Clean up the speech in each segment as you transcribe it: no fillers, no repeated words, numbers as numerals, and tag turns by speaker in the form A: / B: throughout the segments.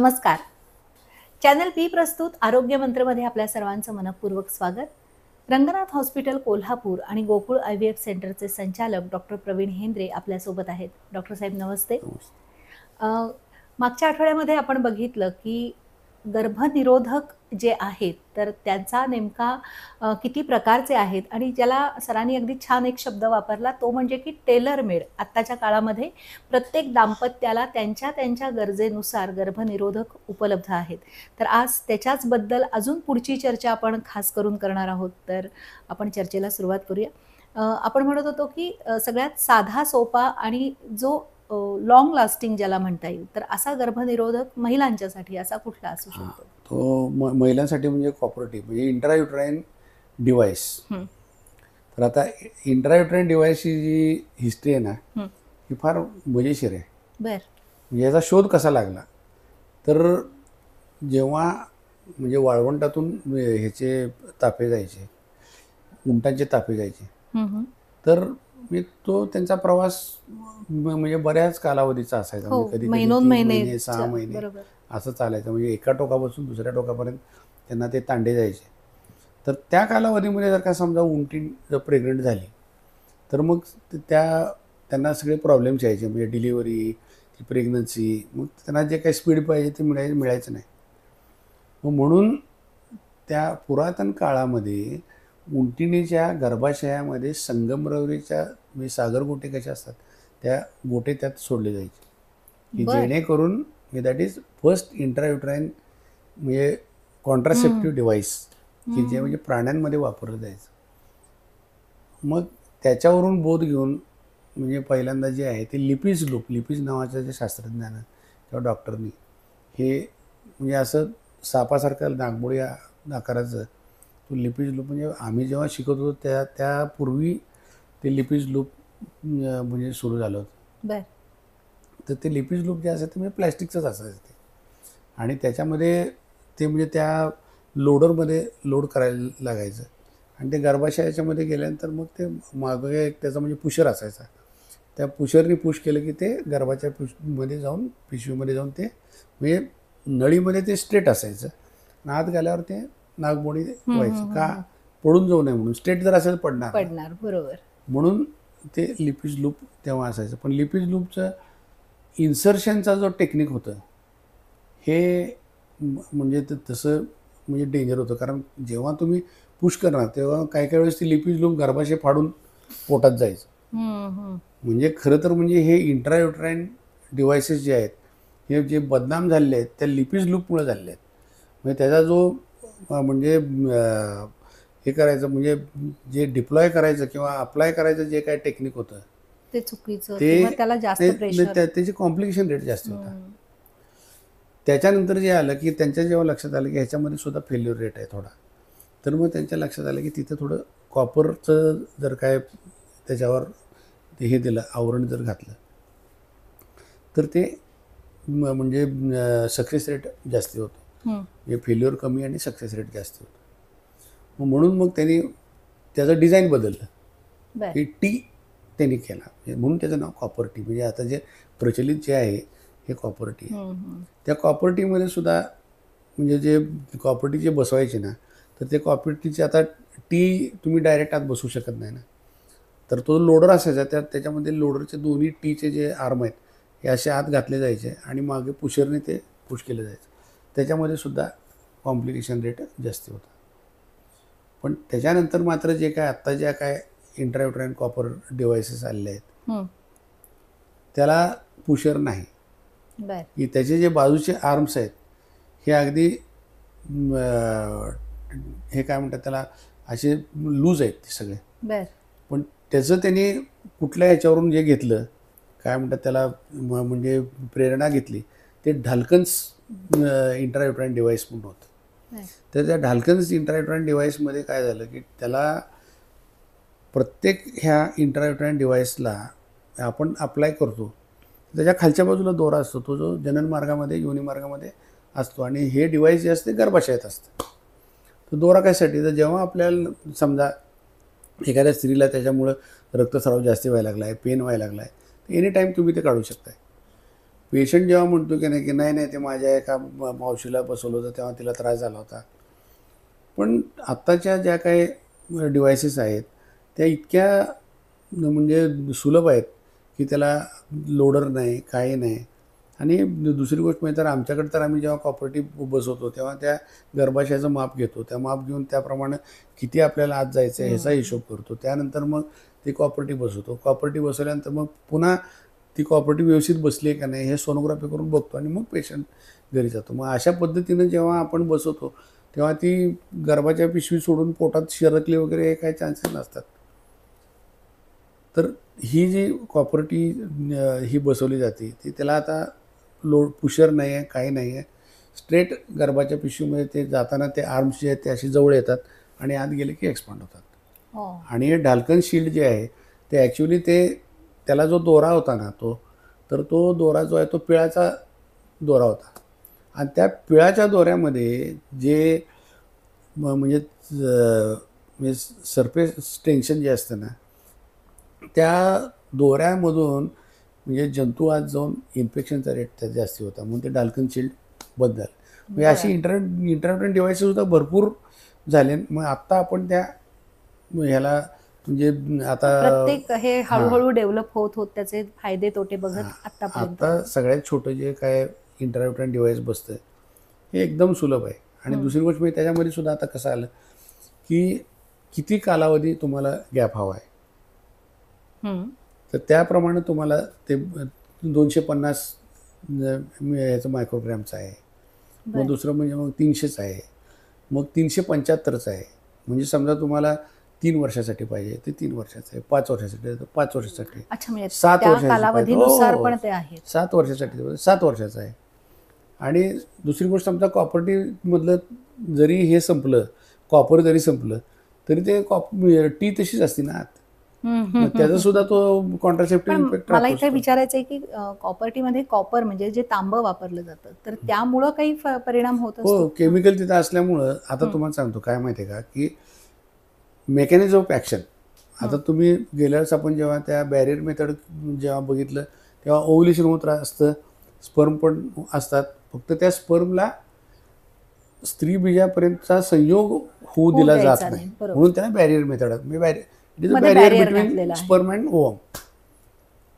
A: नमस्कार. चॅनल बी प्रस्तुत आरोग्य मंत्रमध्ये आपल्या सर्वांचं मनपूर्वक स्वागत. रंगनाथ हॉस्पिटल कोल्हापूर आणि गोकुळ IVF सेंटरचे संचालक डॉक्टर प्रवीण हेंद्रे आपल्यासोबत आहेत. डॉक्टर साहेब नमस्ते. अ, मागच्या आठवड्यामध्ये आपण बघितलं की गर्भनिरोधक जे आहेत तर त्यांचा नेमका किती प्रकारचे आहेत आणि ज्याला सरांनी अगदी छान एक शब्द वापरला तो म्हणजे की टेलर मेड. आत्ताच्या काळामध्ये प्रत्येक दाम्पत्याला त्यांच्या त्यांच्या गरजेनुसार गर्भनिरोधक उपलब्ध आहेत. तर आज त्याच्याचबद्दल अजून पुढची चर्चा आपण खास करून करणार आहोत. तर आपण चर्चेला सुरुवात करूया. आपण म्हणत होतो की सगळ्यात साधा सोपा आणि जो लॉंग लास्टिंग ज्याला म्हणता येईल तर असा गर्भनिरोधक महिलांच्यासाठी असा कुठला असू शकतो?
B: तो महिलांसाठी म्हणजे कॉपरेटिव्ह म्हणजे इंट्रायुट्राईन डिव्हाइस. तर आता इंट्रायुट्राईन डिव्हाइसची जी हिस्ट्री आहे ना ही फार मजेशीर आहे. म्हणजे याचा शोध कसा लागला तर जेव्हा म्हणजे वाळवंटातून ह्याचे ताफे जायचे, उंटांचे ताफे जायचे, तर तो त्यांचा प्रवास म्हणजे बऱ्याच कालावधीचा असायचा. म्हणजे कधी महिने 6 महिने असं चालायचं. म्हणजे एका टोकापासून दुसऱ्या टोकापर्यंत त्यांना ते तांडे जायचे. तर त्या कालावधीमध्ये जर का समजा उंटी जर प्रेग्नंट झाली तर मग त्यांना सगळे प्रॉब्लेम्स यायचे. म्हणजे डिलिव्हरी, ती प्रेग्नन्सी, मग त्यांना जे काही स्पीड पाहिजे ते मिळायचं नाही. मग म्हणून त्या पुरातन काळामध्ये उंटिणीच्या गर्भाशयामध्ये संगमरवरीच्या म्हणजे सागर गोटे कशा असतात त्या गोटे त्यात सोडले जायचे की जेणेकरून दॅट इज फर्स्ट इंट्रायुट्राईन म्हणजे कॉन्ट्रासेप्टिव्ह डिव्हाइस की जे म्हणजे प्राण्यांमध्ये वापरलं जायचं. मग त्याच्यावरून बोध घेऊन म्हणजे पहिल्यांदा जे आहे ते लिपिज नावाच्या जे शास्त्रज्ञानं किंवा डॉक्टरनी हे म्हणजे असं सापासारखं नागमोडी आकाराचं तो लिपिज लूप म्हणजे आम्ही जेव्हा शिकत होतो त्यापूर्वी ते लिपिज लूप म्हणजे सुरू झालं होतं. तर ते लिपिज लूप जे असायचं ते म्हणजे प्लॅस्टिकचंच असायचं ते. आणि त्याच्यामध्ये ते म्हणजे त्या लोडरमध्ये लोड करायला लागायचं आणि ते गर्भाशयाच्यामध्ये गेल्यानंतर मग ते मागे एक त्याचा म्हणजे पुशर असायचा. त्या पुशरनी पुश केलं की ते गर्भाच्या मध्ये जाऊन पिशवीमध्ये जाऊन ते म्हणजे नळीमध्ये ते स्ट्रेट असायचं. आत गेल्यावर ते नागमोडी व्हायचं का पडून जाऊ नये म्हणून. स्ट्रेट जर असेल पडणार
A: बरोबर.
B: म्हणून ते लिपिज लूप तेव्हा असायचं. पण लिपिज लूपचं इन्सर्शनचा जो टेक्निक होतं हे म्हणजे तसं म्हणजे डेंजर होतं. कारण जेव्हा तुम्ही पुश करणार तेव्हा काही वेळेस ती लिपिज लूप गर्भाशय फाडून पोटात जायचं. म्हणजे खरं तर म्हणजे हे इंट्रायुट्राईन डिव्हाइसेस जे आहेत हे जे बदनाम झालेले आहेत त्या लिपिज लूपमुळे झालेले आहेत. म्हणजे त्याचा जो म्हणजे हे करायचं म्हणजे जे डिप्लॉय करायचं किंवा अप्लाय करायचं जे काय टेक्निक होतं
A: ते चुकीचं किंवा त्याला जास्त प्रेशर,
B: त्याची कॉम्प्लिकेशन रेट जास्त होता. त्याच्यानंतर जे आलं की त्यांच्या जेव्हा लक्षात आलं की ह्याच्यामध्ये सुद्धा फेल्युअर रेट आहे थोडा, तर मग त्यांच्या लक्षात आलं की तिथं थोडं कॉपरचं जर काय त्याच्यावर हे दिलं आवरण जर घातलं तर ते म्हणजे सक्सेस रेट जास्ती होतो. म्हणजे फेल्युअर कमी आणि सक्सेस रेट जास्त होतो. म्हणून मग त्यांनी त्याचं डिझाईन बदललं की टी त्यांनी केला म्हणून त्याचं नाव कॉपर टी. म्हणजे आता जे प्रचलित जे आहे हे कॉपर टी आहे. त्या कॉपर टीमध्ये सुद्धा म्हणजे जे कॉपर टी जे बसवायचे ना तर ते कॉपर टीचे आता टी तुम्ही डायरेक्ट आत बसवू शकत नाही ना. तर तो लोडर असायचा त्याच्यामध्ये लोडरचे दोन्ही टीचे जे आर्म आहेत हे असे आत घातले जायचे आणि मागे पुशरने ते पुश केलं जायचं. त्याच्यामध्ये सुद्धा कॉम्प्लिकेशन रेट जास्त होता. पण त्याच्यानंतर मात्र जे काय आत्ता ज्या काय इंट्रायुट्राईन कॉपर डिव्हाइसेस आलेले आहेत त्याला पुशर नाही की त्याचे जे बाजूचे आर्म्स आहेत हे अगदी हे काय म्हणतात त्याला असे लूज आहेत ते सगळे. पण त्याचं त्यांनी कुठल्या ह्याच्यावरून जे घेतलं काय म्हणतात त्याला म्हणजे प्रेरणा घेतली ते ढाल्कन्स इंट्रायुट्राईन डिव्हाइस म्हणून होतं. तर त्या ढाल्कन्स इंट्रायुट्राईन डिव्हाइसमध्ये काय झालं की त्याला प्रत्येक ह्या इंट्रायुट्राईन डिव्हाइसला आपण अप्लाय करतो त्याच्या खालच्या बाजूला दोरा असतो तो जो जनन मार्गामध्ये योनी मार्गामध्ये असतो आणि हे डिव्हाइस जे असते गर्भाशयात असतं. तो दोरा कशासाठी तर जेव्हा आपल्याला समजा एखाद्या स्त्रीला त्याच्यामुळं रक्तस्राव जास्त व्हायला लागला आहे, पेन व्हायला लागला आहे, तर एनी टाईम तुम्ही ते काढू शकताय. पेशंट जेव्हा म्हणतो की नाही, की नाही नाही ते माझ्या एका मावशीला बसवलं होतं तेव्हा तिला त्रास झाला होता. पण आत्ताच्या ज्या काही डिव्हायसेस आहेत त्या इतक्या म्हणजे सुलभ आहेत की त्याला लोडर नाही, काही नाही. आणि दुसरी गोष्ट म्हणजे तर आमच्याकडे तर आम्ही जेव्हा कॉपरेटिव्ह बसवतो तेव्हा त्या गर्भाशयाचं माप घेतो. त्या माप घेऊन त्याप्रमाणे किती आपल्याला आत जायचं आहे ह्याचा हिशोब करतो. त्यानंतर मग ते कॉपरेटिव्ह बसवतो. कॉपरेटिव्ह बसवल्यानंतर मग पुन्हा ती कॉपरेटिव्ह व्यवस्थित बसली आहे का नाही हे सोनोग्राफी करून बघतो आणि मग पेशंट घरी जातो. मग अशा पद्धतीनं जेव्हा आपण बसवतो तेव्हा ती गर्भाच्या पिशवी सोडून पोटात शिरकली वगैरे हे काही चान्सेस नसतात. तर ही जी कॉपरेटिव्ह ही बसवली जाते ती त्याला आता लोड पुशर नाही आहे, काही नाही आहे. स्ट्रेट गर्भाच्या पिशवीमध्ये ते जाताना ते आर्म्स जे आहेत ते अशी जवळ येतात आणि आत गेले की एक्सपांड होतात. आणि हे ढालकन शील्ड जे आहे ते ॲक्च्युली त्याला जो दोरा होता ना तो दोरा जो आहे तो पिळाचा दोरा होता. आणि त्या पिळाच्या दोऱ्यामध्ये जे म्हणजे सरफेस टेन्शन जे असतं ना त्या दोऱ्यामधून म्हणजे जंतू आत जाऊन इन्फेक्शनचा रेट त्यात जास्त होता. म्हणून ते ढालकन शील्ड बंद झालं. म्हणजे अशी इंटरनेट डिव्हाइसेस सुद्धा भरपूर झाले. मग आत्ता आपण त्या ह्याला म्हणजे आता
A: प्रत्येक हे हळूहळू डेव्हलप होत त्याचे फायदे तोटे बघत आतापर्यंत
B: आता सगळ्यात छोटं जे काय इंटरनेट डिव्हाइस बसतं हे एकदम सुलभ आहे. आणि दुसरी गोष्ट म्हणजे त्याच्यामध्ये सुद्धा आता कसं आलं की किती कालावधी तुम्हाला गॅप हवा आहे तर त्याप्रमाणे तुम्हाला ते 250 ह्याचं मायक्रोग्रॅमचं आहे. मग दुसरं म्हणजे मग 300चं आहे, मग 375चं आहे. म्हणजे समजा तुम्हाला 3 वर्षासाठी पाहिजे ते 3 वर्षाचं आहे, 5 वर्षासाठी तर 5 वर्षासाठी,
A: अच्छा म्हणजे
B: 7
A: त्या
B: वर्षासाठी
A: कालावधीनुसार पण ते आहेत.
B: 7 वर्षासाठी 7 वर्षाचं आहे. आणि दुसरी गोष्ट समजा कॉपरेटिव्हमधलं जरी हे संपलं, कॉपर जरी संपलं तरी ते टी तशीच असते ना आत. मग त्याचा सुद्धा तो कॉन्ट्रासेप्टिव्ह इफेक्ट
A: मला इथे विचारायचं आहे की कॉपरटीमध्ये कॉपर म्हणजे जे तांबं वापरलं जातं तर त्यामुळं काही परिणाम होत असतो?
B: हो, केमिकल तिथं असल्यामुळं आता तुम्हाला सांगतो काय माहिती आहे का की मेकॅनिझम ऑफ ॲक्शन. आता तुम्ही गेल्या वेळेस आपण जेव्हा त्या बॅरियर मेथड जेव्हा बघितलं तेव्हा ओव्ह्युलेशन होत असतं, स्पर्म पण असतात. फक्त त्या स्पर्मला स्त्री बीजापर्यंतचा संयोग होऊ दिला जात नाही म्हणून त्याला बॅरियर मेथड म्हणजे it is a barrier between sperm and ovum.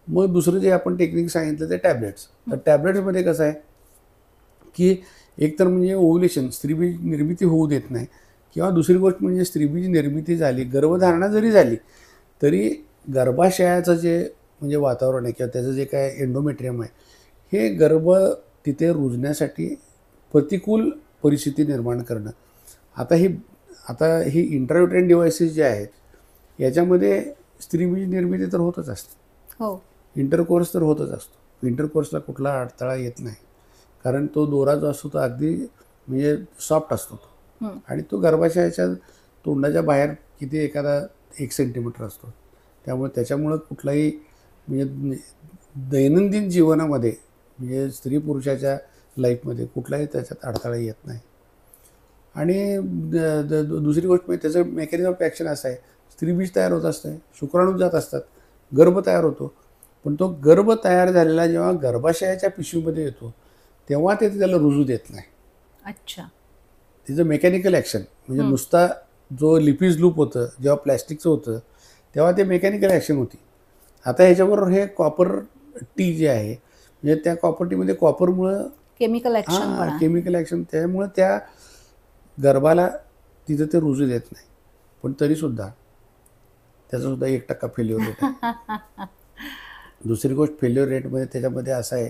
B: मग दुसरं जे आपण टेक्निक सांगितलं ते टॅबलेट्स. तर टॅबलेट्समध्ये कसं आहे की एकतर म्हणजे ओव्ह्युलेशन स्त्रीबीज निर्मिती होऊ देत नाही किंवा दुसरी गोष्ट म्हणजे स्त्रीबीज निर्मिती झाली, गर्भधारणा जरी झाली तरी गर्भाशयाचं जे म्हणजे वातावरण आहे किंवा त्याचं जे काय एंडोमेट्रियम आहे हे गर्भ तिथे रुजण्यासाठी प्रतिकूल परिस्थिती निर्माण करणं. आता ही इंट्रायुटेरिन डिव्हाइसेस जे आहेत याच्यामध्ये स्त्रीबीज निर्मिती तर होतच असते,
A: हो,
B: इंटरकोर्स तर होतच असतो. इंटरकोर्सला कुठला अडथळा येत नाही कारण तो दोरा जो असतो तो अगदी म्हणजे सॉफ्ट असतो तो. आणि तो गर्भाशयाच्या तोंडाच्या बाहेर किती एखादा 1 सेंटीमीटर असतो. त्याच्यामुळं कुठलाही म्हणजे दैनंदिन जीवनामध्ये म्हणजे स्त्री पुरुषाच्या लाईफमध्ये कुठलाही त्याच्यात अडथळा येत नाही. आणि दुसरी गोष्ट म्हणजे त्याचं मेकॅनिझम ऑफ ॲक्शन असं आहे, स्त्रीबीज तयार होत असतं, शुक्राणू जात असतात, गर्भ तयार होतो. पण तो गर्भ तयार झालेला जेव्हा गर्भाशयाच्या पिशवीमध्ये येतो तेव्हा ते त्याला रुजू देत नाही.
A: अच्छा,
B: तिचं मेकॅनिकल ॲक्शन म्हणजे नुसता जो लिपिज लूप होतं जेव्हा प्लॅस्टिकचं होतं तेव्हा ते मेकॅनिकल ॲक्शन होती. आता ह्याच्याबरोबर हे कॉपर टी जे आहे म्हणजे त्या कॉपर टीमध्ये कॉपरमुळं
A: केमिकल ॲक्शन
B: केमिकल ॲक्शन त्यामुळं त्या गर्भाला तिथं ते रुजू देत नाही. पण तरीसुद्धा त्याचासुद्धा 1% फेल्युअर रेट आहे. दुसरी गोष्ट फेल्युअर रेटमध्ये त्याच्यामध्ये असं आहे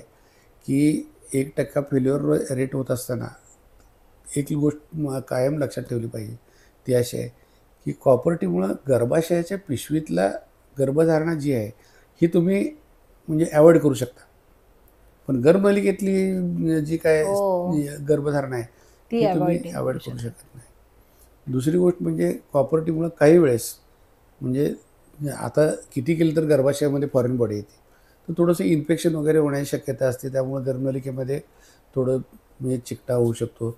B: की 1% फेल्युअर रेट होत असताना एक गोष्ट कायम लक्षात ठेवली पाहिजे ती अशी आहे की कॉपरटीमुळं गर्भाशयाच्या पिशवीतला गर्भधारणा जी आहे ही तुम्ही म्हणजे ॲवॉइड करू शकता. पण गर्भनलिकेतली जी काय गर्भधारणा आहे ती तुम्ही अवॉइड करू शकत नाही. दुसरी गोष्ट म्हणजे कॉपरटीमुळं काही वेळेस म्हणजे आता किती केलं तर गर्भाशयामध्ये फॉरेन बॉडी येते तर थोडंसं इन्फेक्शन वगैरे होण्याची शक्यता असते. त्यामुळे गर्भनलिकेमध्ये थोडं म्हणजे चिकटा होऊ शकतो.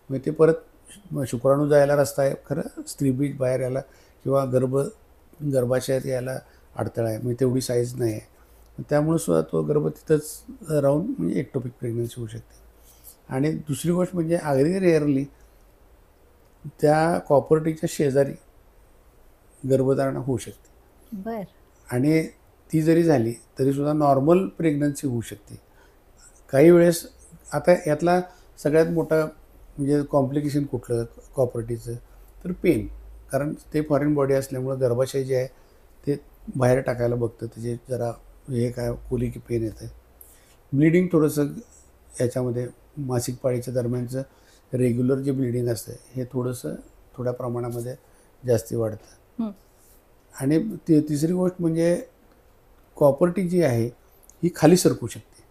B: म्हणजे ते परत शुक्राणू जायला रस्ता आहे खरं, स्त्रीबीज बाहेर यायला किंवा गर्भाशयात यायला अडथळा आहे म्हणजे तेवढी साईज नाही आहे. त्यामुळे सुद्धा तो गर्भ तिथंच राहून म्हणजे एक्टोपिक प्रेग्नन्सी होऊ शकते. आणि दुसरी गोष्ट म्हणजे अगदी रेअरली त्या कॉपर्टीच्या शेजारी गर्भधारणा होऊ शकते.
A: बर.
B: आणि ती जरी झाली तरी सुद्धा नॉर्मल प्रेग्नन्सी होऊ शकते. काही वेळेस आता यातला सगळ्यात मोठा म्हणजे कॉम्प्लिकेशन कुठलं कॉपर्टीचं, तर पेन. कारण ते फॉरेन बॉडी असल्यामुळं गर्भाशय जे आहे ते बाहेर टाकायला बघतं, त्याचे जरा हे काय खोली की पेन येतं. ब्लिडिंग थोडंसं याच्यामध्ये मासिक पाळीच्या दरम्यानचं रेग्युलर जे ब्लिडिंग असतं हे थोड्या प्रमाणामध्ये जास्ती वाढतं. आणि तिसरी गोष्ट म्हणजे कॉपर्टी जी आहे ही खाली सरकू शकते.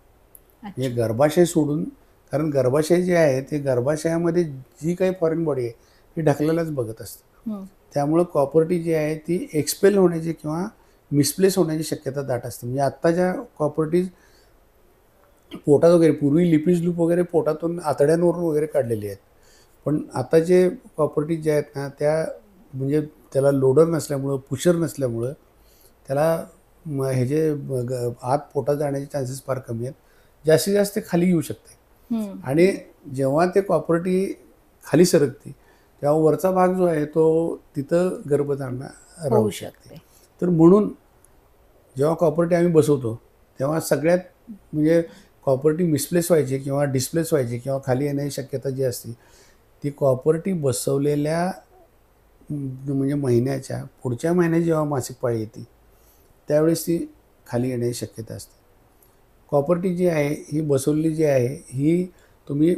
B: म्हणजे गर्भाशय सोडून, कारण गर्भाशय जे आहे ते गर्भाशयामध्ये जी काही फॉरेन बॉडी आहे ती ढकलायलाच बघत असते. त्यामुळं कॉपर्टी जी आहे ती एक्सपेल होण्याची किंवा मिसप्लेस होण्याची शक्यता दाट असते. म्हणजे आत्ताच्या कॉपर्टीज पोटात वगैरे, पूर्वी लिपिज लूप वगैरे पोटातून आतड्यांवरून वगैरे काढलेली आहेत, पण आताचे कॉपर्टीज जे आहेत ना त्या म्हणजे त्याला लोडर नसल्यामुळं, पुशर नसल्यामुळं त्याला हे जे आत पोटात जाण्याचे चान्सेस फार कमी आहेत. जास्तीत जास्त खाली येऊ शकते. आणि जेव्हा ते कॉपर्टी खाली सरकते तेव्हा वरचा भाग जो आहे तो तिथं गर्भधारणा राहू शकते. तर म्हणून जेव्हा कॉपर्टी आम्ही बसवतो तेव्हा सगळ्यात म्हणजे कॉपर्टी मिसप्लेस व्हायची किंवा डिस्प्लेस व्हायची किंवा खाली येण्याची शक्यता जी असते ती कॉपर्टी बसवलेल्या म्हणजे महिन्याच्या पुढच्या महिन्यात जेव्हा मासिक पाळी येते त्यावेळेस ती खाली येण्याची शक्यता असते. कॉपर्टी जी आहे ही बसवलेली जी आहे ही तुम्ही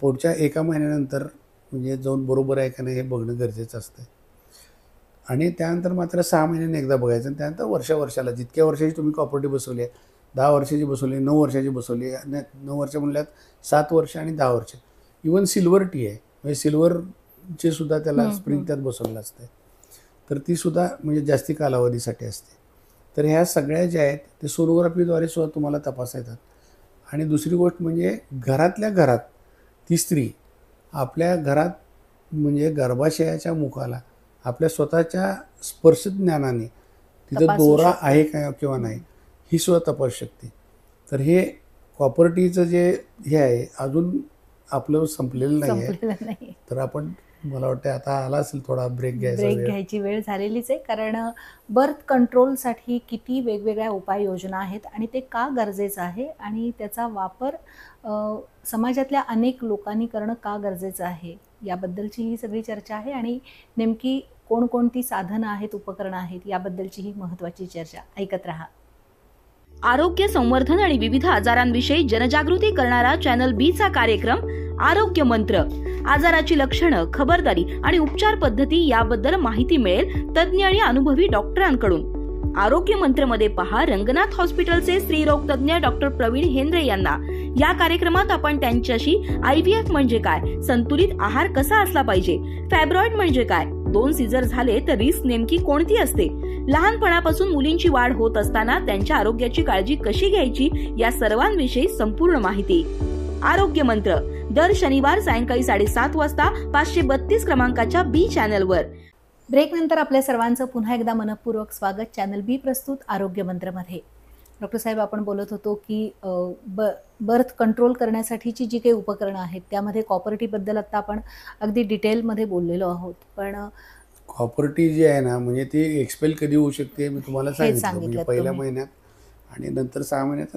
B: पुढच्या एका महिन्यानंतर म्हणजे जाऊन बरोबर आहे का नाही हे बघणं गरजेचं असतं. आणि त्यानंतर मात्र 6 महिन्यांनी एकदा बघायचं. आणि त्यानंतर वर्षाला जितक्या वर्षाची तुम्ही कॉपर्टी बसवली आहे, 10 वर्षाची बसवली, 9 वर्षाची बसवली, आणि 9 वर्ष म्हणल्यात 7 वर्ष आणि 10 वर्ष. इवन सिल्वर टी आहे म्हणजे सिल्वरचे सुद्धा त्याला स्प्रिंग त्यात बसवलेलं असते, तर ती सुद्धा म्हणजे जास्ती कालावधीसाठी असते. तर ह्या सगळ्या ज्या आहेत ते सोनोग्राफीद्वारे सुद्धा तुम्हाला तपासता येतात. आणि दुसरी गोष्ट म्हणजे घरातल्या घरात ती स्त्री आपल्या घरात म्हणजे गर्भाशयाच्या मुखाला आपल्या स्वतःच्या स्पर्श ज्ञानाने तिथं दोरा आहे का किंवा नाही ही सुद्धा तपासू शकते. तर हे कॉपर्टीचं जे हे आहे अजून आपलं संपलेलं नाही आहे. तर आपण मला वाटतं आता आला असेल थोडा ब्रेक
A: घ्यायची वेळ झालेलीच आहे. कारण बर्थ कंट्रोलसाठी किती वेगवेगळ्या उपाययोजना आहेत आणि ते का गरजेचं आहे आणि त्याचा वापर समाजातल्या अनेक लोकांनी करणं का गरजेचं आहे याबद्दलची ही सगळी चर्चा आहे. आणि नेमकी कोणकोणती साधनं आहेत, उपकरणं आहेत याबद्दलची ही महत्त्वाची चर्चा. ऐकत रहा.
C: आरोग्य संवर्धन आणि विविध आजारांविषयी जनजागृती करणारा चॅनल बी चा कार्यक्रम आरोग्य मंत्र. आजाराची लक्षणं, खबरदारी आणि उपचार पद्धती याबद्दल माहिती मिळेल तज्ज्ञ आणि अनुभवी डॉक्टरांकडून. आरोग्य मंत्र मध्ये पहा रंगनाथ हॉस्पिटलचे स्त्रीरोग तज्ज्ञ डॉक्टर प्रवीण हेंद्रे यांना. या कार्यक्रमात आपण त्यांच्याशी IVF म्हणजे काय, संतुलित आहार कसा असला पाहिजे, फॅब्रॉइड म्हणजे काय, 2 सीझर झाले तर रिस्क नेमकी कोणती असते, लहानपणापासून मुलींची वाढ होत असताना त्यांच्या आरोग्याची काळजी कशी घ्यायची या सर्वांविषयी संपूर्ण माहिती. आरोग्य मंत्र दर शनिवार सायंकाळी 7:30 वाजता 532 क्रमांकाच्या बी चॅनलवर.
A: ब्रेक नंतर आपल्या सर्वांचं पुन्हा एकदा मनपूर्वक स्वागत चॅनल बी प्रस्तुत आरोग्य मंत्रमध्ये. डॉक्टर साहेब, आपण बोलत होतो की बर्थ कंट्रोल करण्यासाठीची जी काही उपकरणं आहेत त्यामध्ये कॉपर्टीबद्दल आता आपण अगदी डिटेलमध्ये बोललेलो आहोत. पण
B: कॉपर्टी जी आहे ना म्हणजे ती एक्सपेल कधी होऊ शकते मी तुम्हाला सांगितलं. म्हणजे पहिल्या महिन्यात आणि नंतर 6 महिन्यात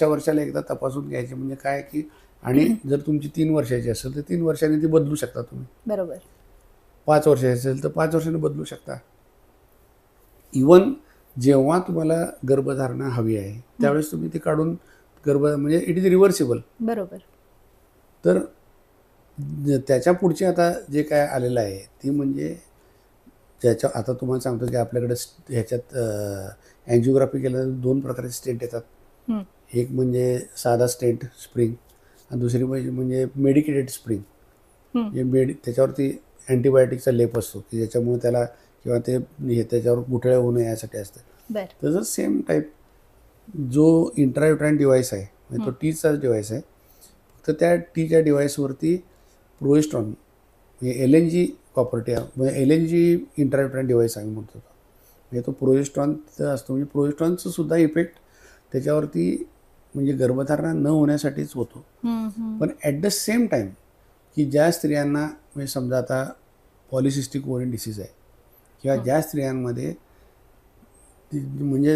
B: वर्षाला एकदा तपासून घ्यायचे. म्हणजे काय की आणि जर तुमची 3 वर्षाची असेल तर 3 वर्षांनी ती बदलू शकता तुम्ही.
A: बरोबर.
B: 5 वर्षाची असेल तर 5 वर्षांनी बदलू शकता. इवन जेव्हा तुम्हाला गर्भधारणा हवी आहे त्यावेळेस तुम्ही ती काढून म्हणजे इट इज रिव्हर्सिबल.
A: बरोबर.
B: तर त्याच्या पुढचे आता जे काय आलेलं आहे ती म्हणजे ज्याच्या आता तुम्हाला सांगतो की आपल्याकडे ह्याच्यात अँजिओग्राफी केल्यानंतर 2 प्रकारचे स्टेंट येतात. एक म्हणजे साधा स्टेंट स्प्रिंग आणि दुसरी म्हणजे मेडिकेटेड स्प्रिंग. त्याच्यावरती अँटीबायोटिकचा लेप असतो की ज्याच्यामुळे त्याला किंवा ते त्याच्यावर गुठळ्या होऊ नये यासाठी असतं. तसं सेम टाईप जो इंट्रायुट्राइन डिव्हाइस आहे म्हणजे तो टीचाच डिव्हाइस आहे. फक्त त्या टीच्या डिव्हाइसवरती प्रोजेस्ट्रॉन म्हणजे LNG कॉपर्टी म्हणजे LNG इंट्रायुट्राइन डिव्हाइस आम्ही म्हणतो. म्हणजे तो प्रोजेस्ट्रॉन असतो. म्हणजे प्रोजेस्ट्रॉनचं सुद्धा इफेक्ट त्याच्यावरती म्हणजे गर्भधारणा न होण्यासाठीच होतो. पण ॲट द सेम टाईम की ज्या स्त्रियांना म्हणजे समजा आता पॉलिसिस्टिक ओव्हरी डिसीज आहे किंवा ज्या स्त्रियांमध्ये म्हणजे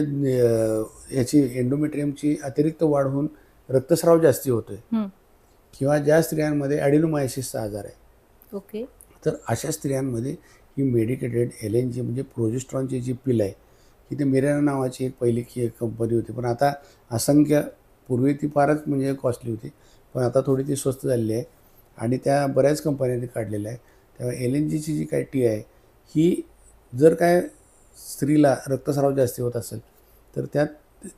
B: याची एंडोमेट्रियमची अतिरिक्त वाढ होऊन रक्तस्राव जास्ती होतोय किंवा ज्या स्त्रियांमध्ये ॲडिनोमायसिसचा आजार आहे,
A: ओके,
B: तर अशा स्त्रियांमध्ये ही मेडिकेटेड LNG म्हणजे प्रोजेस्ट्रॉनची जी पिल आहे की ते मिरेना नावाची एक पहिली कंपनी होती, पण आता असंख्य, पूर्वी ती फारच म्हणजे कॉस्टली होती, पण आता थोडी ती स्वस्त झालेली आहे आणि त्या बऱ्याच कंपन्यांनी काढलेल्या आहे. तेव्हा LNGची जी काय टी आहे ही जर काय स्त्रीला रक्तस्राव जास्ती होत असेल तर त्यात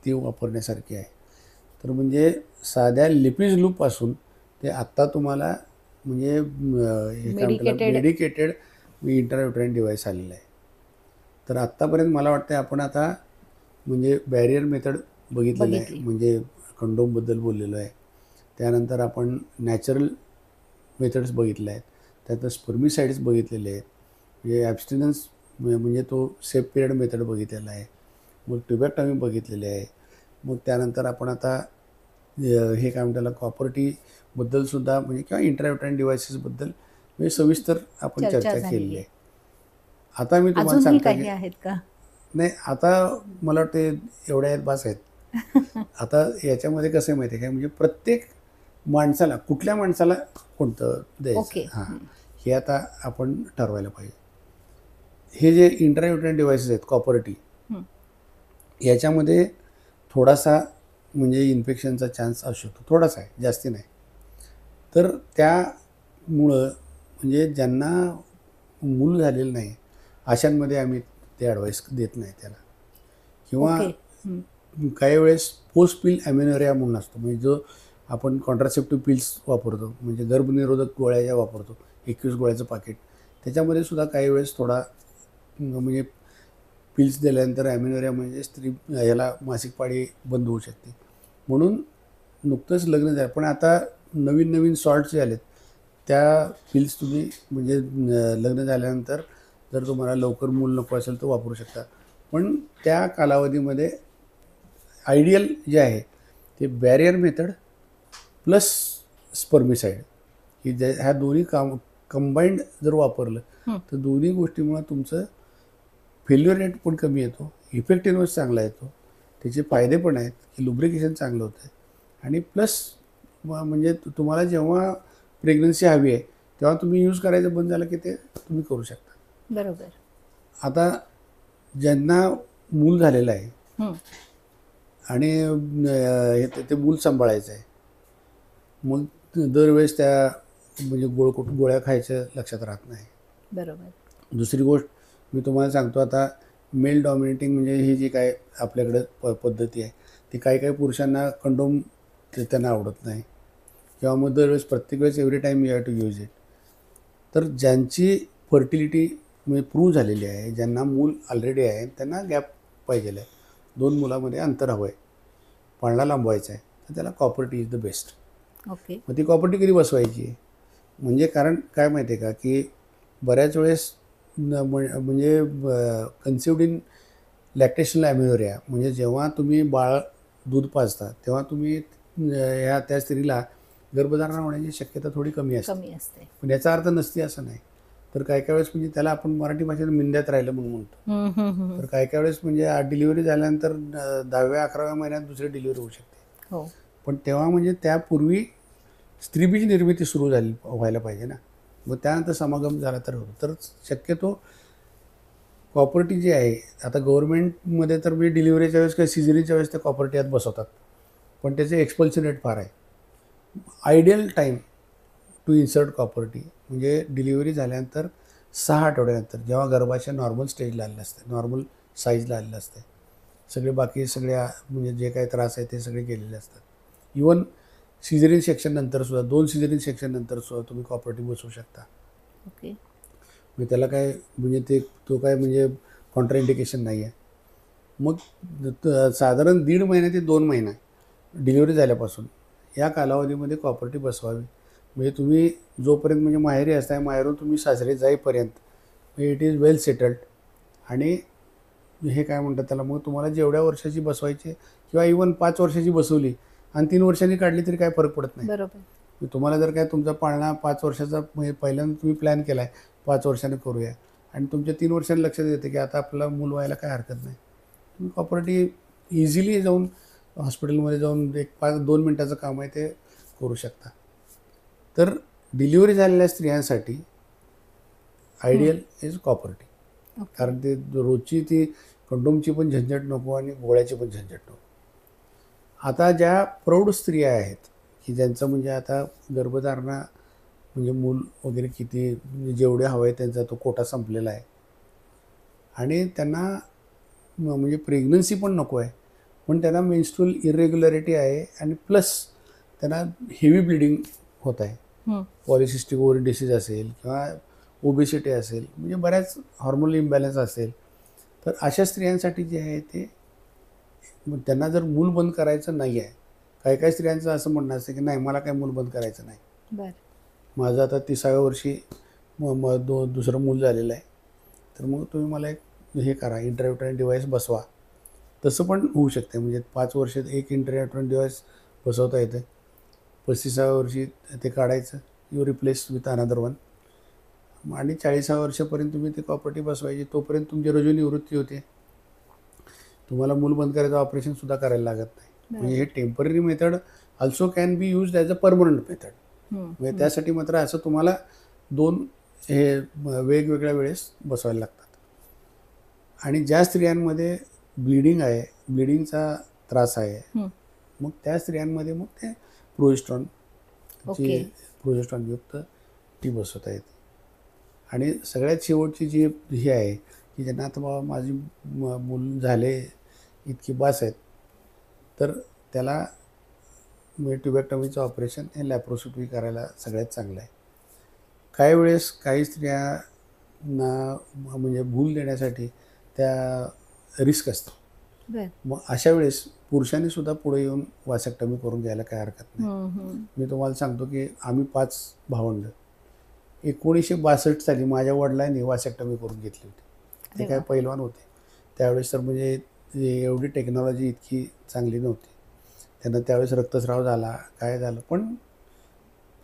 B: ती वापरण्यासारखी आहे. तर म्हणजे साध्या लिपिज लूपपासून ते आत्ता तुम्हाला म्हणजे मेडिकेटेड इंट्रायुटेराइन डिव्हाइस आलेलं आहे. तर आत्तापर्यंत मला वाटतं आपण आता म्हणजे बॅरियर मेथड बघितलेलं आहे, म्हणजे कंडोमबद्दल बोललेलो आहे. त्यानंतर आपण नॅचरल मेथड्स बघितले आहेत, त्यात स्पर्मिसाइड्स बघितलेले आहेत, म्हणजे ॲब्स्टिनन्स म्हणजे तो सेफ पिरियड मेथड बघितलेला आहे, मग ट्युबॅक्टॉमी बघितलेले आहे. मग त्यानंतर आपण आता हे काय म्हणतात कॉपर टीबद्दलसुद्धा म्हणजे किंवा इंट्रायुटेराइन डिव्हायसेसबद्दल म्हणजे सविस्तर आपण चर्चा केलेली आहे. आता मी तुम्हाला
A: अजूनही
B: सांगतो
A: काही आहेत का?
B: नाही, आता मला वाटते एवढ्या आहेत, बास आहेत. आता याच्यामध्ये कसं आहे माहिती आहे काय, म्हणजे प्रत्येक माणसाला, कुठल्या माणसाला कोणतं द्यायचं, हां, हे आता आपण ठरवायला पाहिजे. हे जे इंट्रायुटेराइन डिव्हायसेस आहेत कॉपर टी, याच्यामध्ये थोडासा म्हणजे इन्फेक्शनचा चान्स असू शकतो, थोडासा आहे, जास्ती नाही. तर त्यामुळं म्हणजे ज्यांना मूल झालेलं नाही अशांमध्ये आम्ही ते ॲडवाईस देत नाही त्याला. किंवा काही वेळेस पोस्ट पिल ॲमेनोरिया म्हणून असतो, म्हणजे जो आपण कॉन्ट्रासेप्टिव्ह पिल्स वापरतो, म्हणजे गर्भनिरोधक गोळ्या ज्या वापरतो, 21 गोळ्याचं पाकिट, त्याच्यामध्ये सुद्धा काही वेळेस थोडा म्हणजे पिल्स दिल्यानंतर ॲमेनोरिया म्हणजे स्त्री ह्याला मासिक पाळी बंद होऊ शकते. म्हणून नुकतंच लग्न झालं, पण आता नवीन सॉल्ट्स जे आलेत त्या पिल्स तुम्ही म्हणजे लग्न झाल्यानंतर जर तुम्हाला लवकर मूल नको असेल तर वापरू शकता. पण त्या कालावधीमध्ये आयडियल जे आहे ते बॅरियर मेथड प्लस स्पर्मिसाइड ही ह्या दोन्ही कंबाईंड जर वापरलं तर दोन्ही गोष्टीमुळे तुमचं फेल्युअर रेट पण कमी येतो, इफेक्टिव्हनेस चांगला येतो, त्याचे फायदे पण आहेत की लुब्रिकेशन चांगलं होतं आणि प्लस म्हणजे तुम्हाला जेव्हा प्रेग्नन्सी हवी आहे तेव्हा तुम्ही यूज करायचं बंद झालं की ते तुम्ही करू शकता.
A: बरोबर.
B: आता ज्यांना मूल झालेलं आहे आणि ते मूल सांभाळायचं आहे, मग दरवेळेस त्या म्हणजे गोळ्या खायचं लक्षात राहत नाही.
A: बरोबर.
B: दुसरी गोष्ट मी तुम्हाला सांगतो, आता मेल डॉमिनेटिंग म्हणजे ही जी काय आपल्याकडं पद्धती आहे ती काही पुरुषांना कंडोम त्यांना आवडत नाही किंवा मग दरवेळेस प्रत्येक वेळेस every time you have to use it. तर ज्यांची फर्टिलिटी म्हणजे प्रूव्ह झालेली आहे, ज्यांना मूल ऑलरेडी आहे, त्यांना गॅप पाहिजे आहे, 2 मुलामध्ये अंतर हवं आहे, पाळणा लांबवायचा आहे, तर त्याला copper T is the best.
A: Okay.
B: मग ती कॉपर टी कधी बसवायची म्हणजे कारण काय माहिती आहे का की बऱ्याच वेळेस म्हणजे कन्सिव्ड इन लॅक्टेशनल ॲमेनोरिया म्हणजे जेव्हा तुम्ही बाळ दूध पाजता तेव्हा तुम्ही त्या स्त्रीला गर्भधारणा होण्याची शक्यता थोडी कमी असते. पण याचा अर्थ नसते असं नाही. तर काय वेळेस म्हणजे त्याला आपण मराठी भाषेत मिंद्यात राहिलं म्हणून म्हणतो. तर काय वेळेस म्हणजे डिलिव्हरी झाल्यानंतर 10व्या-11व्या महिन्यात दुसरी डिलिव्हरी होऊ शकते. पण तेव्हा म्हणजे त्यापूर्वी स्त्रीबीज निर्मिती सुरू व्हायला पाहिजे ना, मग त्यानंतर समागम झाला तर होतो. तर शक्यतो कॉपर्टी जी आहे आता गव्हर्नमेंटमध्ये तर मी डिलिव्हरीच्या वेळेस किंवा सिझरिनच्या वेळेस त्या कॉपर्टी यात बसवतात, पण त्याचे एक्सपल्शन रेट फार आहे. Ideal time to insert copper T म्हणजे डिलिव्हरी झाल्यानंतर 6 आठवड्यानंतर, जेव्हा गर्भाच्या नॉर्मल स्टेजला आलेलं असते, नॉर्मल साईजला आलेलं असते, सगळे बाकी सगळ्या म्हणजे जे काही त्रास आहे ते सगळे गेलेले असतात. इवन सिझरिन सेक्शन नंतरसुद्धा 2 सिझरिन सेक्शन नंतरसुद्धा तुम्ही कॉपर्टी बसवू शकता.
A: ओके.
B: म्हणजे त्याला काय म्हणजे तो काय म्हणजे कॉन्ट्राइंडिकेशन नाही आहे. मग साधारण 1.5 महिना ते 2 महिना डिलिव्हरी झाल्यापासून या कालावधीमध्ये कॉपर्टी बसवावी. म्हणजे तुम्ही जोपर्यंत म्हणजे माहेरी असताय, माहेरून तुम्ही सासरे जाईपर्यंत म्हणजे इट इज वेल सेटल्ड आणि हे काय म्हणतात त्याला, मग तुम्हाला जेवढ्या वर्षाची बसवायची किंवा इवन 5 वर्षाची बसवली आणि 3 वर्षांनी काढली तरी काय फरक पडत नाही.
A: बरोबर.
B: तुम्हाला जर काय तुमचा पाळणा 5 वर्षाचा म्हणजे पहिल्यांदा तुम्ही प्लॅन केला आहे 5 वर्षांनी करूया आणि तुमच्या 3 वर्षांनी लक्षात येते की आता आपलं मूल व्हायला काय हरकत नाही, तुम्ही कॉपरेटिव्ह इझिली जाऊन हॉस्पिटलमध्ये जाऊन 2 मिनटाचं काम आहे ते करू शकता. तर डिलिव्हरी झालेल्या स्त्रियांसाठी आयडियल इज कॉपरेटिव्ह. कारण ते रोजची ती कंडोमची पण झंझट नको आणि गोळ्याची पण झंझट नको. आता ज्या प्रौढ स्त्रिया आहेत की ज्यांचं म्हणजे आता गर्भधारणा म्हणजे मूल वगैरे किती म्हणजे जेवढे हवं आहे त्यांचा तो कोटा संपलेला आहे आणि त्यांना म्हणजे प्रेग्नन्सी पण नको आहे, पण त्यांना मेन्स्ट्रुअल इरेग्युलॅरिटी आहे आणि प्लस त्यांना हेवी ब्लिडिंग होत आहे, पॉलिसिस्टिक ओव्हरी डिसीज असेल किंवा ओबेसिटी असेल, म्हणजे बऱ्याच हॉर्मोनल इम्बॅलन्स असेल, तर अशा स्त्रियांसाठी जे आहे ते त्यांना जर मूल बंद करायचं नाही आहे, काही स्त्रियांचं असं म्हणणं असतं की नाही मला काय मूल बंद करायचं नाही, माझं आता 30व्या वर्षी दुसरं मूल झालेलं आहे, तर मग तुम्ही मला एक हे करा इंट्रायुटेराइन डिव्हाइस बसवा. तसं पण होऊ शकते. म्हणजे 5 वर्षात एक इंट्रायुटेराइन डिव्हाइस बसवता येतं, 35व्या वर्षी ते काढायचं, you replace with another one आणि 40व्या वर्षापर्यंत तुम्ही ते कॉपरेटिव्ह बसवायची. तोपर्यंत तुमची रजोनिवृत्ती होते, तुम्हाला मूल बंद करायचं ऑपरेशनसुद्धा करायला लागत नाही. म्हणजे हे temporary method also can be used as a permanent method. म्हणजे त्यासाठी मात्र असं तुम्हाला 2 हे वेगवेगळ्या वेळेस बसवायला लागतात. आणि ज्या स्त्रियांमध्ये ब्लिडिंग आहे, ब्लिडिंगचा त्रास आहे, मग त्या स्त्रियांमध्ये मग ते प्रोजेस्ट्रॉनयुक्त ती बसवता येते. आणि सगळ्यात शेवटची जी हे आहे की ज्यांना आता बाबा माझी मूल झाले इतकी बास आहेत, तर त्याला ट्युबॅक्टमीचं ऑपरेशन हे लॅप्रोस्कोपी करायला सगळ्यात चांगलं आहे. काही वेळेस काही स्त्रियांना म्हणजे भूल देण्यासाठी त्या रिस्क असतो, मग अशा वेळेस पुरुषांनी सुद्धा पुढे येऊन वासेक्टमी करून घ्यायला काय हरकत नाही. मी तुम्हाला सांगतो की आम्ही 5 भावंड 1962 साली माझ्या वडिलांनी वासेक्टमी करून घेतली होती. ते काय पैलवान होते त्यावेळेस, तर म्हणजे एवढी टेक्नॉलॉजी इतकी चांगली नव्हती. त्यांना त्यावेळेस रक्तस्राव झाला, काय झालं, पण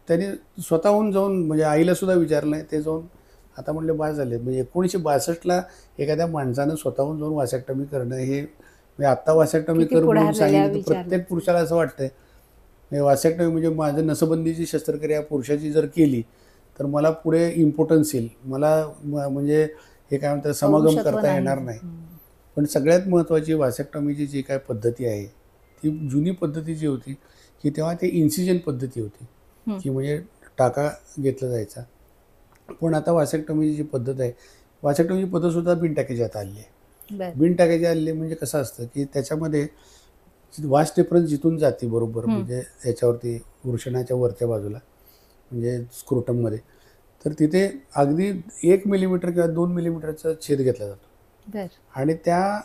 B: त्यांनी स्वतःहून जाऊन म्हणजे आईलासुद्धा विचारलं नाही, ते जाऊन आता म्हणले बास झाले. म्हणजे 1962ला एखाद्या माणसानं स्वतःहून जाऊन वासेक्टमी करणं हे म्हणजे आत्ता वासेक्टमी कर म्हणून सांगितलं तर प्रत्येक पुरुषाला असं वाटतंय म्हणजे वासेक्टमी म्हणजे माझं नसबंदीची शस्त्रक्रिया पुरुषाची जर केली तर मला पुढे इम्पॉर्टन्स येईल, मला म्हणजे हे काय म्हणतात समागम करता येणार नाही. पण सगळ्यात महत्त्वाची वासेक्टमीची जी काय पद्धती आहे ती जुनी पद्धती जी होती की तेव्हा ते इन्सिजन पद्धती होती की म्हणजे टाका घेतला जायचा. पण आता वासेक्टमीची जी पद्धत आहे, वासेक्टमीची पद्धतसुद्धा बिनटाक्याची आता आली आहे. बिनटाक्याची आली म्हणजे कसं असतं की त्याच्यामध्ये वास डिफरन्स जिथून जाते बरोबर म्हणजे याच्यावरती वृषणाच्या वरच्या बाजूला म्हणजे स्क्रोटममध्ये, तर तिथे अगदी 1 मिलीमीटर किंवा 2 मिलीमीटरचा छेद घेतला जातो आणि त्या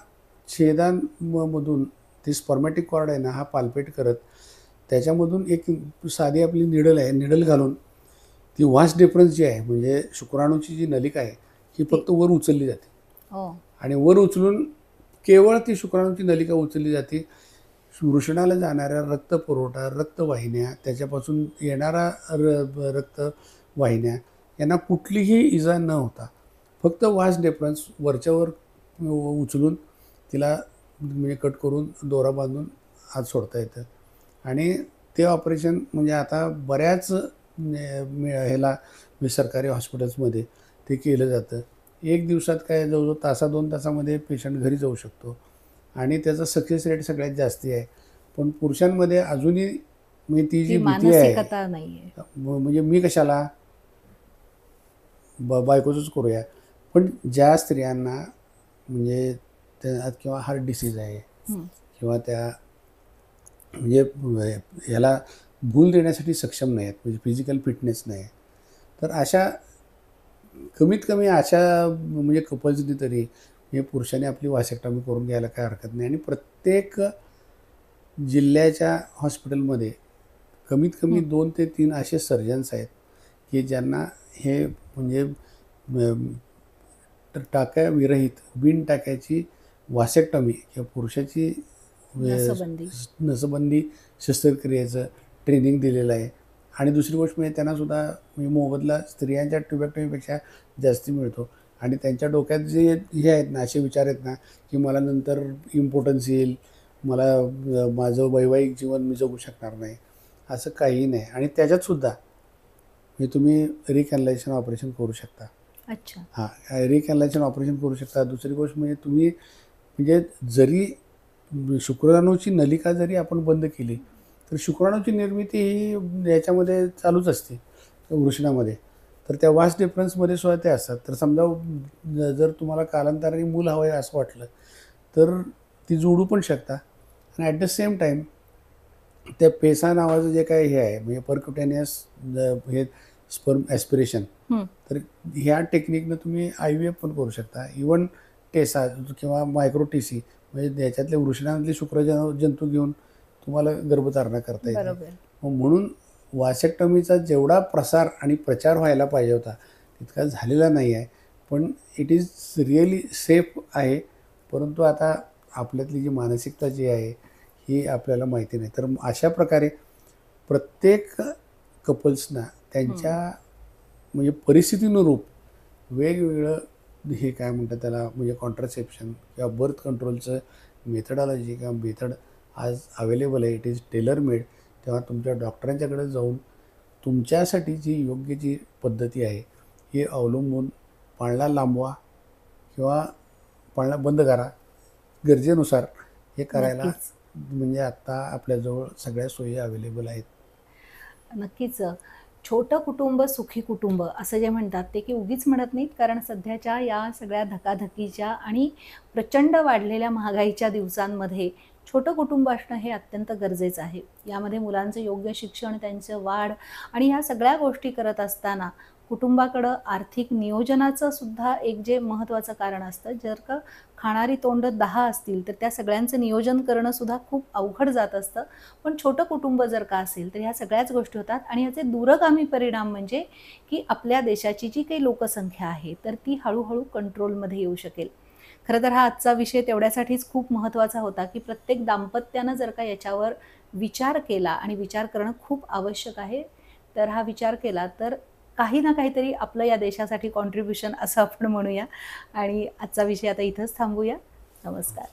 B: छेदांमधून ती स्पर्मॅटिक कॉर्ड आहे ना हा पाल्पेट करत त्याच्यामधून एक साधी आपली निडल आहे, निडल घालून ती वास डिफरन्स जी आहे म्हणजे शुक्राणूची जी नलिका आहे ही फक्त वर उचलली जाते आणि वर उचलून केवळ ती शुक्राणूची नलिका उचलली जाते. वृषणाला जाणाऱ्या रक्तपुरवठा, रक्तवाहिन्या, त्याच्यापासून येणारा रक्तवाहिन्या यांना कुठलीही इजा न होता फक्त वास डिफरन्स वरच्यावर उचलून तिला म्हणजे कट करून दोरा बांधून आत सोडता येतं. आणि ते ऑपरेशन म्हणजे आता बऱ्याच ह्याला सरकारी हॉस्पिटल्समध्ये ते केलं जातं. 1 दिवसात काय जवळजवळ 2 तासामध्ये पेशंट घरी जाऊ शकतो आणि त्याचा सक्सेस रेट सगळ्यात जास्ती आहे. पण पुरुषांमध्ये अजूनही म्हणजे ती जी भीती आहे म्हणजे मी कशाला बायकोचंच करूया. पण ज्या स्त्रियांना म्हणजे त्या किंवा हार्ट डिसीज आहे किंवा त्या म्हणजे ह्याला भूल देण्यासाठी सक्षम नाही आहेत म्हणजे फिजिकल फिटनेस नाही आहे, तर अशा कमीत कमी अशा म्हणजे कपल्सनी तरी हे पुरुषांनी आपली वासेक्टॉमी करून घ्यायला काय हरकत नाही. आणि प्रत्येक जिल्ह्याच्या हॉस्पिटलमध्ये कमीत कमी 2 ते 3 असे सर्जन्स आहेत की ज्यांना हे म्हणजे टाक्याविरहित बिन टाक्याची वासेक्टॉमी किंवा पुरुषाची
A: नसबंदी.
B: नसबंदी शस्त्रक्रियेचं ट्रेनिंग दिलेलं आहे. आणि दुसरी गोष्ट म्हणजे त्यांनासुद्धा म्हणजे मोबदला स्त्रियांच्या ट्युबॅक्टमीपेक्षा जास्ती मिळतो. आणि त्यांच्या डोक्यात जे हे आहेत ना, असे विचार आहेत ना, की मला नंतर इम्पोर्टन्स येईल, मला माझं वैवाहिक जीवन मी जगू शकणार नाही, असं काहीही नाही. आणि त्याच्यातसुद्धा म्हणजे तुम्ही रिकॅनलायझेशन ऑपरेशन करू शकता.
A: अच्छा.
B: हां, रिकॅनलायझेशन ऑपरेशन करू शकता. दुसरी गोष्ट म्हणजे तुम्ही म्हणजे जरी शुक्राणूची नलिका जरी आपण बंद केली तर शुक्राणूची निर्मिती ही याच्यामध्ये चालूच असते वृषणामध्ये. तर त्या वास डिफरन्समध्ये सुद्धा ते असतात. तर समजा जर तुम्हाला कालांतराने मूल हवं आहे असं वाटलं तर ती जोडू पण शकता. आणि ॲट द सेम टाईम त्या पेसा नावाचं जे काही हे आहे म्हणजे परक्युटेनियस हे स्पर्म ॲस्पिरेशन, तर ह्या टेक्निकनं तुम्ही IVF पण करू शकता. इवन टेसा किंवा मायक्रो TC म्हणजे याच्यातले वृषणातले शुक्रजंतू घेऊन तुम्हाला गर्भधारणा करता येते.
A: बरोबर.
B: म्हणून वासेक्टॉमीचा जेवढा प्रसार आणि प्रचार व्हायला पाहिजे होता तितका झालेला नाही आहे. पण इट इज रिअली सेफ आहे. परंतु आता आपल्यातली जी मानसिकता जी आहे ही आपल्याला माहिती नाही. तर अशा प्रकारे प्रत्येक कपल्सना त्यांच्या म्हणजे परिस्थितीनुरूप वेगवेगळं हे काय म्हणतात त्याला म्हणजे कॉन्ट्रासेप्शन किंवा बर्थ कंट्रोलचं मेथडॉलॉजी किंवा मेथड आज अवेलेबल आहे. It is tailor made. तेव्हा तुमच्या डॉक्टरांच्याकडे जाऊन तुमच्यासाठी जी योग्य जी पद्धती आहे ही अवलंबून पाळणा लांबवा किंवा पाळणा बंद करा, गरजेनुसार हे करायला
A: नक्कीच.
B: म्हणजे आत्ता आपल्याजवळ सगळ्या सोयी अवेलेबल आहेत.
A: नक्कीच. छोटं कुटुंब सुखी कुटुंब असं जे म्हणतात ते की उगीच म्हणत नाहीत, कारण सध्याच्या या सगळ्या धकाधकीच्या आणि प्रचंड वाढलेल्या महागाईच्या दिवसांमध्ये छोटं कुटुंब असणं हे अत्यंत गरजेचं आहे. यामध्ये मुलांचं योग्य शिक्षण, त्यांचं वाढ आणि ह्या सगळ्या गोष्टी करत असताना कुटुंबाकडं आर्थिक नियोजनाचं सुद्धा एक जे महत्त्वाचं कारण असतं. जर का खाणारी तोंड 10 असतील तर त्या सगळ्यांचं नियोजन करणं सुद्धा खूप अवघड जात असतं. पण छोटं कुटुंब जर का असेल तर ह्या सगळ्याच गोष्टी होतात. आणि याचे दूरगामी परिणाम म्हणजे की आपल्या देशाची जी काही लोकसंख्या आहे तर ती हळूहळू कंट्रोलमध्ये येऊ शकेल. खरं तर हा आजचा विषय तेवढ्यासाठीच खूप महत्त्वाचा होता की प्रत्येक दाम्पत्यानं जर का याच्यावर विचार केला, आणि विचार करणं खूप आवश्यक आहे, तर हा विचार केला तर काही ना काहीतरी आपलं या देशासाठी कॉन्ट्रिब्युशन असं आपण म्हणूया. आणि आजचा विषय आता इथंच थांबूया. नमस्कार.